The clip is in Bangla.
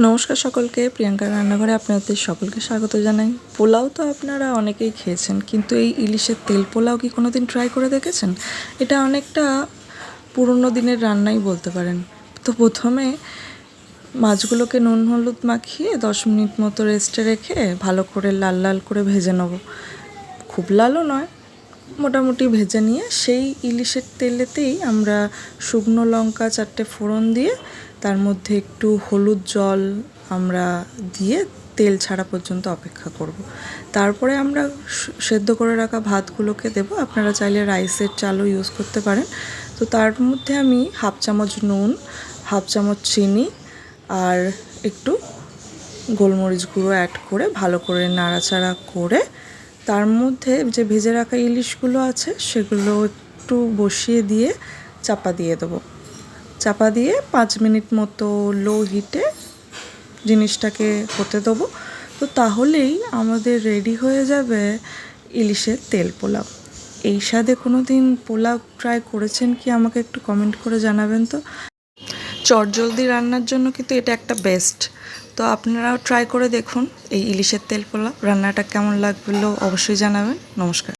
নমস্কার সকলকে, প্রিয়াঙ্কার রান্নাঘরে আপনাদের সকলকে স্বাগত জানাই। পোলাও তো আপনারা অনেকেই খেয়েছেন, কিন্তু এই ইলিশের তেল পোলাও কি কোনো দিন ট্রাই করে দেখেছেন? এটা অনেকটা পুরনো দিনের রান্নাই বলতে পারেন। তো প্রথমে মাছগুলোকে নুন হলুদ মাখিয়ে 10 মিনিট মতো রেস্টে রেখে ভালো করে লাল লাল করে ভেজে নেব। খুব লালও নয়, মোটামুটি ভেজে নিয়ে সেই ইলিশের তেলেতেই আমরা শুকনো লঙ্কা 4টে ফোড়ন দিয়ে তার মধ্যে একটু হলুদ জল আমরা দিয়ে তেল ছাড়া পর্যন্ত অপেক্ষা করব। তারপরে আমরা সেদ্ধ করে রাখা ভাতগুলোকে দেব। আপনারা চাইলে রাইসের চালও ইউজ করতে পারেন। তো তার মধ্যে আমি হাফ চামচ নুন, হাফ চামচ চিনি আর একটু গোলমরিচ গুঁড়ো অ্যাড করে ভালো করে নাড়াচাড়া করে তার মধ্যে যে ভেজে রাখা ইলিশগুলো আছে সেগুলো একটু বসিয়ে দিয়ে চাপা দিয়ে দেবো। চাপা দিয়ে 5 মিনিট মতো লো হিটে জিনিসটাকে হতে দেবো। তো তাহলেই আমাদের রেডি হয়ে যাবে ইলিশের তেল পোলাও। এই স্বাদে কোনো দিন পোলাও ট্রাই করেছেন কি আমাকে একটু কমেন্ট করে জানাবেন তো। চটজলদি রান্নার জন্য কিন্তু এটা একটা বেস্ট। তো আপনারাও ট্রাই করে দেখুন এই ইলিশের তেল পোলাও। রান্নাটা কেমন লাগলো অবশ্যই জানাবেন। নমস্কার।